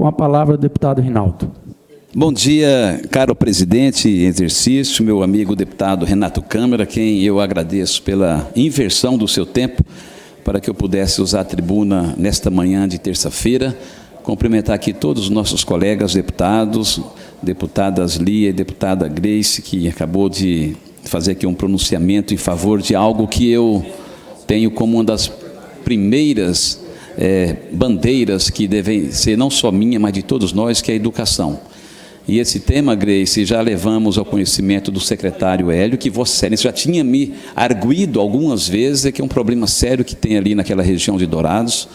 Com a palavra, o deputado Rinaldo. Bom dia, caro presidente em exercício, meu amigo deputado Renato Câmara, quem eu agradeço pela inversão do seu tempo para que eu pudesse usar a tribuna nesta manhã de terça-feira. Cumprimentar aqui todos os nossos colegas deputados, deputadas Lia e deputada Grace, que acabou de fazer aqui um pronunciamento em favor de algo que eu tenho como uma das primeiras bandeiras que devem ser não só minha, mas de todos nós, que é a educação. E esse tema, Grace, já levamos ao conhecimento do secretário Hélio, que Vossa Excelência já tinha me arguido algumas vezes, que é um problema sério que tem ali naquela região de Dourados,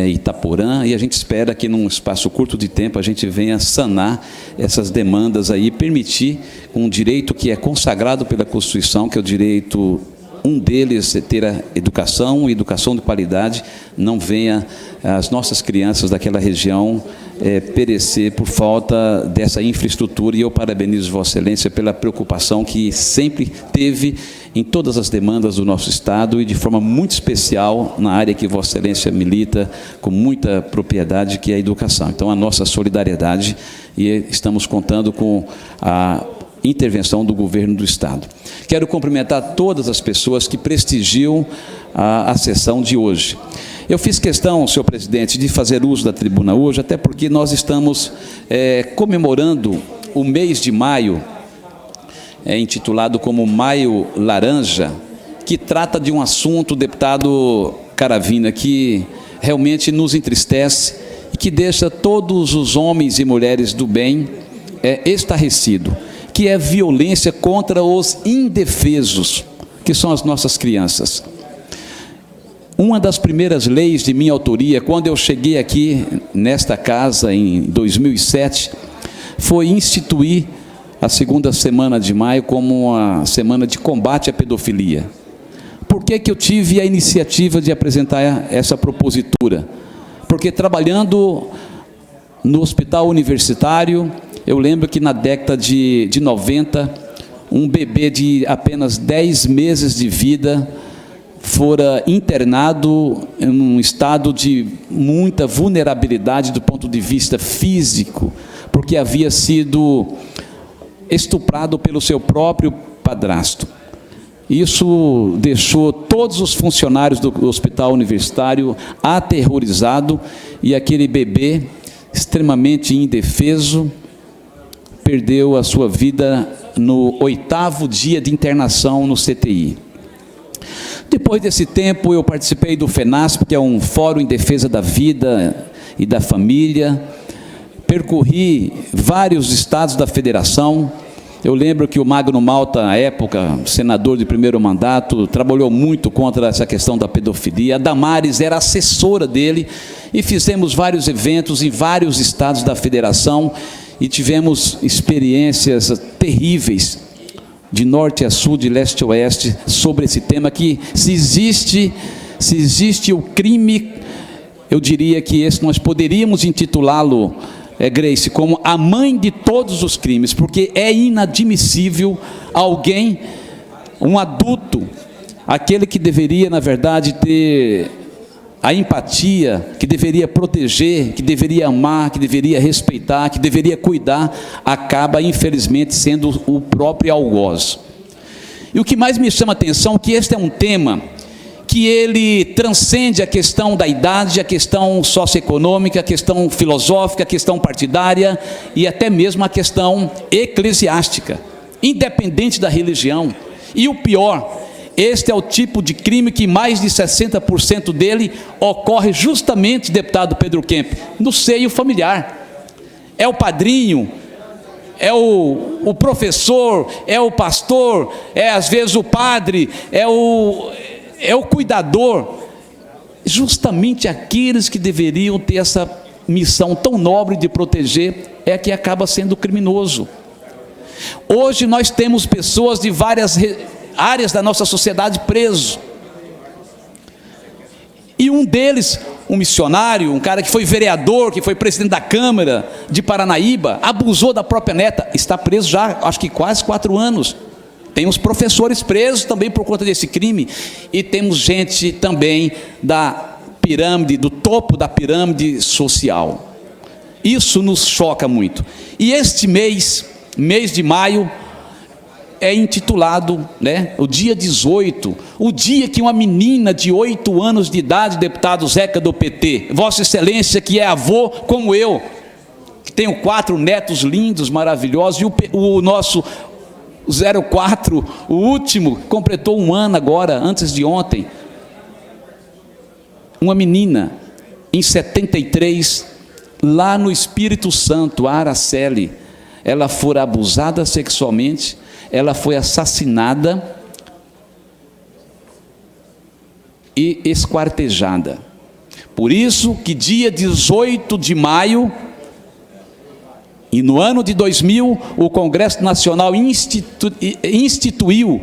Itaporã, e a gente espera que num espaço curto de tempo a gente venha sanar essas demandas aí, permitir um direito que é consagrado pela Constituição, que é o direito, um deles é ter a educação de qualidade, não venha as nossas crianças daquela região perecer por falta dessa infraestrutura, e eu parabenizo Vossa Excelência pela preocupação que sempre teve em todas as demandas do nosso Estado e de forma muito especial na área que Vossa Excelência milita com muita propriedade, que é a educação. Então, a nossa solidariedade, e estamos contando com a intervenção do governo do Estado. Quero cumprimentar todas as pessoas que prestigiam a sessão de hoje. Eu fiz questão, senhor presidente, de fazer uso da tribuna hoje, até porque nós estamos comemorando o mês de maio, intitulado como Maio Laranja, que trata de um assunto, deputado Caravina, que realmente nos entristece e que deixa todos os homens e mulheres do bem estarrecidos, que é violência contra os indefesos, que são as nossas crianças. Uma das primeiras leis de minha autoria, quando eu cheguei aqui nesta casa em 2007, foi instituir a segunda semana de maio como uma semana de combate à pedofilia. Por que que eu tive a iniciativa de apresentar essa propositura? Porque trabalhando no hospital universitário, eu lembro que na década de 90, um bebê de apenas 10 meses de vida fora internado em um estado de muita vulnerabilidade do ponto de vista físico, porque havia sido estuprado pelo seu próprio padrasto. Isso deixou todos os funcionários do hospital universitário aterrorizados, e aquele bebê, extremamente indefeso, perdeu a sua vida no 8º dia de internação no CTI. Depois desse tempo, eu participei do FENASP, que é um fórum em defesa da vida e da família. Percorri vários estados da federação. Eu lembro que o Magno Malta, à época, senador de primeiro mandato, trabalhou muito contra essa questão da pedofilia. A Damares era assessora dele, e fizemos vários eventos em vários estados da federação, e tivemos experiências terríveis, de norte a sul, de leste a oeste, sobre esse tema, que se existe o crime, eu diria que esse nós poderíamos intitulá-lo, Grace, como a mãe de todos os crimes, porque é inadmissível alguém, um adulto, aquele que deveria, na verdade, ter a empatia, que deveria proteger, que deveria amar, que deveria respeitar, que deveria cuidar, acaba, infelizmente, sendo o próprio algoz. E o que mais me chama a atenção é que este é um tema que ele transcende a questão da idade, a questão socioeconômica, a questão filosófica, a questão partidária e até mesmo a questão eclesiástica, independente da religião. E o pior, este é o tipo de crime que mais de 60% dele ocorre justamente, deputado Pedro Kemp, no seio familiar. É o padrinho, é o professor, é o pastor, é às vezes o padre, é o cuidador, justamente aqueles que deveriam ter essa missão tão nobre de proteger, é que acaba sendo criminoso. Hoje nós temos pessoas de várias áreas da nossa sociedade presos, e um deles, um missionário, um cara que foi vereador, que foi presidente da Câmara de Paranaíba, abusou da própria neta, está preso já, acho que quase 4 anos. Tem os professores presos também por conta desse crime, e temos gente também da pirâmide, do topo da pirâmide social. Isso nos choca muito. E este mês de maio, é intitulado, né, o dia 18, o dia que uma menina de 8 anos de idade, deputado Zeca do PT, Vossa Excelência, que é avô como eu, que tenho 4 netos lindos, maravilhosos, e o nosso 04, o último, completou 1 ano agora, antes de ontem. Uma menina, em 73, lá no Espírito Santo, a Araceli, ela foi abusada sexualmente, ela foi assassinada e esquartejada. Por isso que dia 18 de maio, e no ano de 2000, o Congresso Nacional instituiu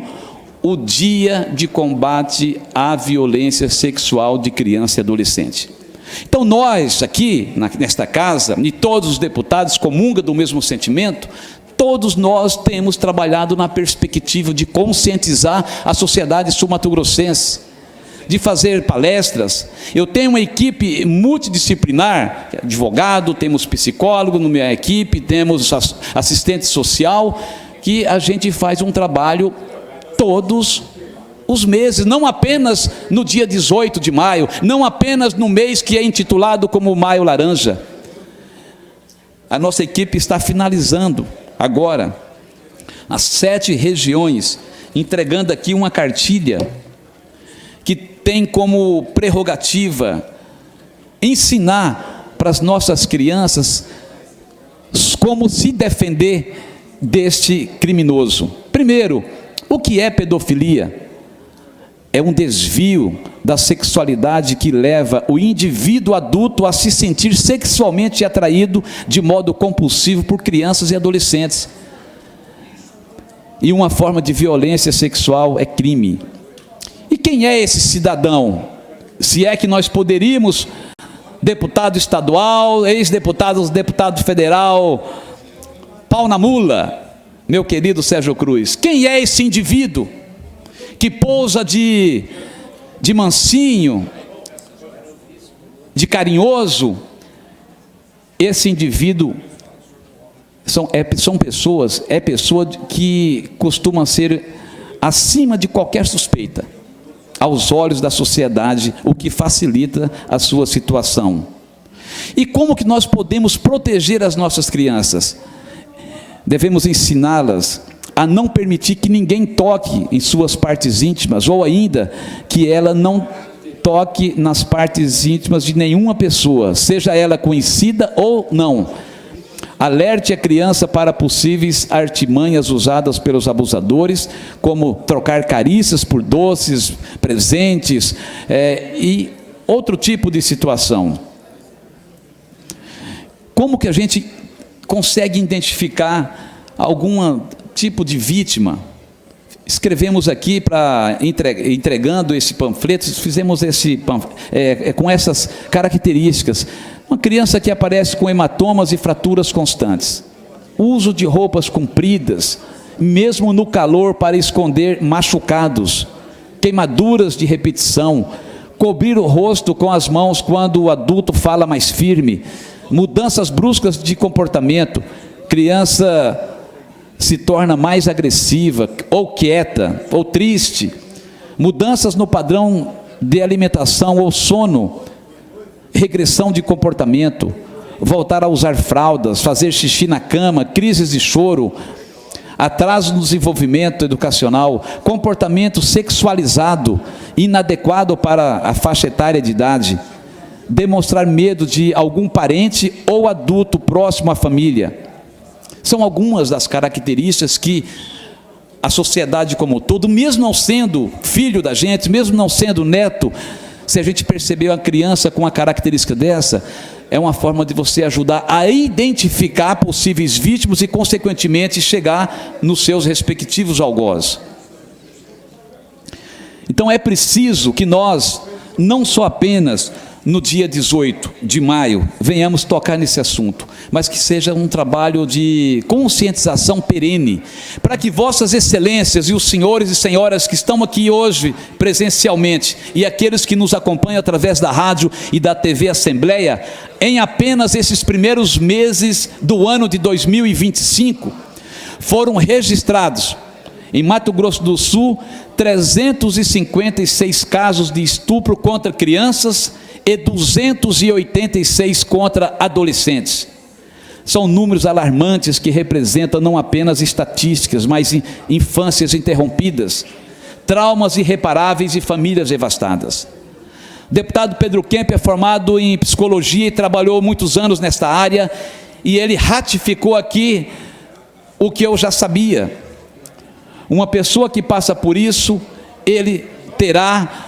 o Dia de Combate à Violência Sexual de Criança e Adolescente. Então nós aqui, nesta casa, e todos os deputados comungam do mesmo sentimento, todos nós temos trabalhado na perspectiva de conscientizar a sociedade sul-mato-grossense, de fazer palestras. Eu tenho uma equipe multidisciplinar, advogado, temos psicólogo na minha equipe, temos assistente social, que a gente faz um trabalho todos os meses, não apenas no dia 18 de maio, não apenas no mês que é intitulado como Maio Laranja. A nossa equipe está finalizando agora as 7 regiões, entregando aqui uma cartilha que tem como prerrogativa ensinar para as nossas crianças como se defender deste criminoso. Primeiro, o que é pedofilia? É um desvio da sexualidade que leva o indivíduo adulto a se sentir sexualmente atraído de modo compulsivo por crianças e adolescentes. E uma forma de violência sexual é crime. E quem é esse cidadão? Se é que nós poderíamos, deputado estadual, ex-deputado, deputado federal, pau na mula, meu querido Sérgio Cruz, quem é esse indivíduo que pousa de mansinho, de carinhoso? Esse indivíduo são pessoas que costumam ser acima de qualquer suspeita, aos olhos da sociedade, o que facilita a sua situação. E como que nós podemos proteger as nossas crianças? Devemos ensiná-las a não permitir que ninguém toque em suas partes íntimas, ou ainda que ela não toque nas partes íntimas de nenhuma pessoa, seja ela conhecida ou não. Alerte a criança para possíveis artimanhas usadas pelos abusadores, como trocar carícias por doces, presentes, e outro tipo de situação. Como que a gente consegue identificar algum tipo de vítima? Escrevemos aqui, entregando esse panfleto, fizemos esse com essas características. Uma criança que aparece com hematomas e fraturas constantes, uso de roupas compridas, mesmo no calor, para esconder machucados, queimaduras de repetição, cobrir o rosto com as mãos quando o adulto fala mais firme, mudanças bruscas de comportamento, criança se torna mais agressiva, ou quieta, ou triste, mudanças no padrão de alimentação ou sono, regressão de comportamento, voltar a usar fraldas, fazer xixi na cama, crises de choro, atraso no desenvolvimento educacional, comportamento sexualizado, inadequado para a faixa etária de idade, demonstrar medo de algum parente ou adulto próximo à família. São algumas das características que a sociedade como um todo, mesmo não sendo filho da gente, mesmo não sendo neto, se a gente perceber uma criança com uma característica dessa, é uma forma de você ajudar a identificar possíveis vítimas e, consequentemente, chegar nos seus respectivos algozes. Então é preciso que nós não só apenas no dia 18 de maio, venhamos tocar nesse assunto, mas que seja um trabalho de conscientização perene, para que vossas excelências e os senhores e senhoras que estão aqui hoje presencialmente, e aqueles que nos acompanham através da rádio e da TV Assembleia, em apenas esses primeiros meses do ano de 2025, foram registrados em Mato Grosso do Sul 356 casos de estupro contra crianças e 286 contra adolescentes. São números alarmantes que representam não apenas estatísticas, mas infâncias interrompidas, traumas irreparáveis e famílias devastadas. O deputado Pedro Kemp é formado em psicologia e trabalhou muitos anos nesta área, e ele ratificou aqui o que eu já sabia. Uma pessoa que passa por isso, ele terá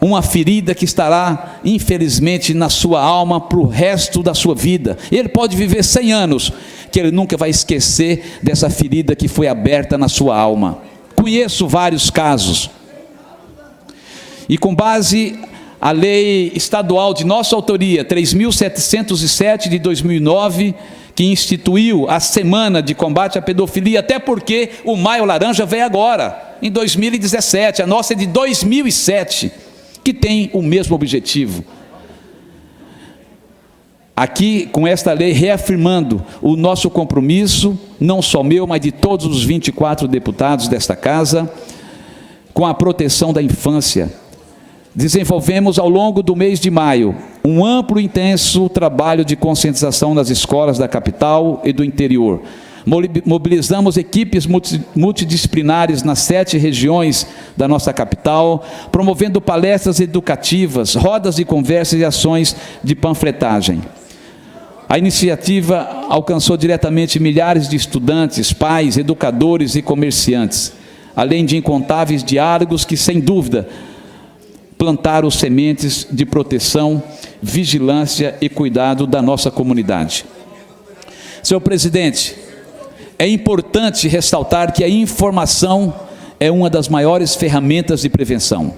uma ferida que estará, infelizmente, na sua alma para o resto da sua vida. Ele pode viver 100 anos, que ele nunca vai esquecer dessa ferida que foi aberta na sua alma. Conheço vários casos. E com base a lei estadual de nossa autoria, 3.707 de 2009, que instituiu a Semana de Combate à Pedofilia, até porque o Maio Laranja veio agora, em 2017, a nossa é de 2007, que tem o mesmo objetivo. Aqui, com esta lei, reafirmando o nosso compromisso, não só meu, mas de todos os 24 deputados desta casa, com a proteção da infância. Desenvolvemos ao longo do mês de maio um amplo e intenso trabalho de conscientização nas escolas da capital e do interior. Mobilizamos equipes multidisciplinares nas 7 regiões da nossa capital, promovendo palestras educativas, rodas de conversa e ações de panfletagem. A iniciativa alcançou diretamente milhares de estudantes, pais, educadores e comerciantes, além de incontáveis diálogos que, sem dúvida, plantaram sementes de proteção, vigilância e cuidado da nossa comunidade. Senhor presidente, é importante ressaltar que a informação é uma das maiores ferramentas de prevenção.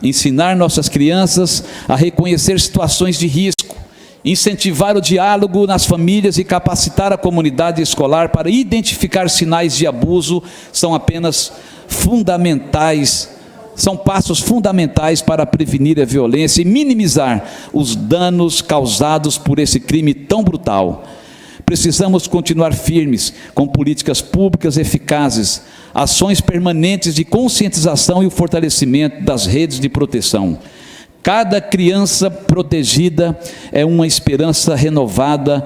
Ensinar nossas crianças a reconhecer situações de risco, incentivar o diálogo nas famílias e capacitar a comunidade escolar para identificar sinais de abuso são apenas fundamentais, são passos fundamentais para prevenir a violência e minimizar os danos causados por esse crime tão brutal. Precisamos continuar firmes com políticas públicas eficazes, ações permanentes de conscientização e o fortalecimento das redes de proteção. Cada criança protegida é uma esperança renovada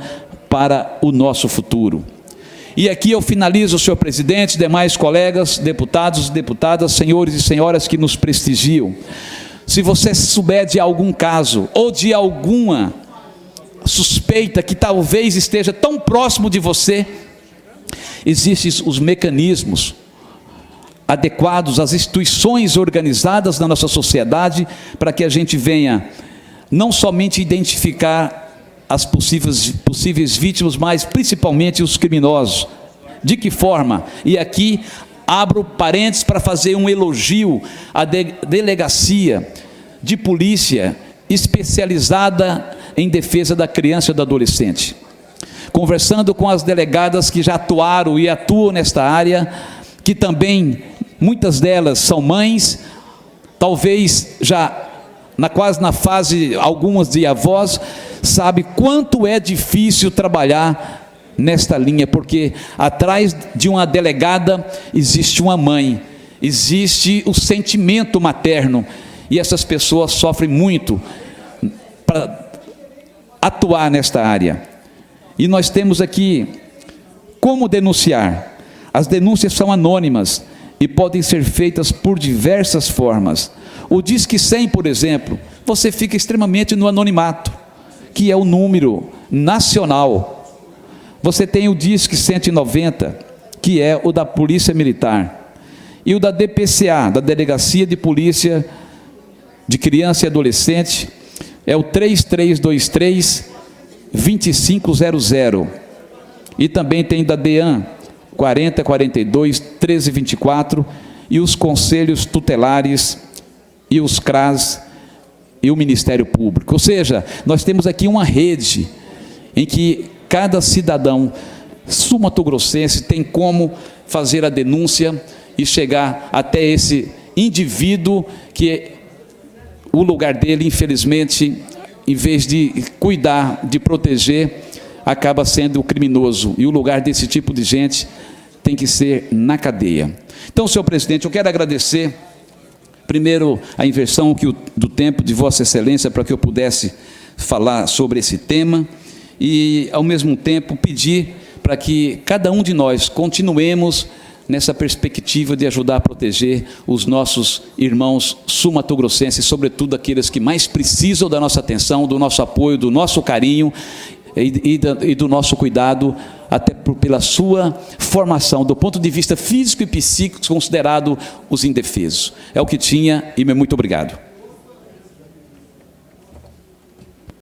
para o nosso futuro. E aqui eu finalizo, senhor presidente, demais colegas, deputados e deputadas, senhores e senhoras que nos prestigiam. Se você souber de algum caso ou de alguma suspeita que talvez esteja tão próximo de você, existem os mecanismos adequados, as instituições organizadas na nossa sociedade, para que a gente venha não somente identificar as possíveis vítimas, mas principalmente os criminosos. De que forma? E aqui abro parênteses para fazer um elogio à delegacia de polícia especializada em defesa da criança e do adolescente. Conversando com as delegadas que já atuaram e atuam nesta área, que também, muitas delas são mães, talvez já quase na fase, algumas de avós, sabe quanto é difícil trabalhar nesta linha, porque atrás de uma delegada existe uma mãe, existe o sentimento materno, e essas pessoas sofrem muito para atuar nesta área. E nós temos aqui como denunciar. As denúncias são anônimas e podem ser feitas por diversas formas. O Disque 100, por exemplo, você fica extremamente no anonimato, que é o número nacional. Você tem o Disque 190, que é o da Polícia Militar, e o da DPCA, da Delegacia de Polícia de Criança e Adolescente, é o 3323-2500, e também tem da DEAN, 4042-1324, e os conselhos tutelares e os CRAS e o Ministério Público. Ou seja, nós temos aqui uma rede em que cada cidadão sul-mato-grossense tem como fazer a denúncia e chegar até esse indivíduo que o lugar dele, infelizmente, em vez de cuidar, de proteger, acaba sendo o criminoso. E o lugar desse tipo de gente tem que ser na cadeia. Então, senhor presidente, eu quero agradecer, primeiro, a inversão do tempo de Vossa Excelência para que eu pudesse falar sobre esse tema e, ao mesmo tempo, pedir para que cada um de nós continuemos nessa perspectiva de ajudar a proteger os nossos irmãos sul-mato-grossenses, sobretudo aqueles que mais precisam da nossa atenção, do nosso apoio, do nosso carinho e do nosso cuidado, até pela sua formação, do ponto de vista físico e psíquico, considerado os indefesos. É o que tinha e muito obrigado.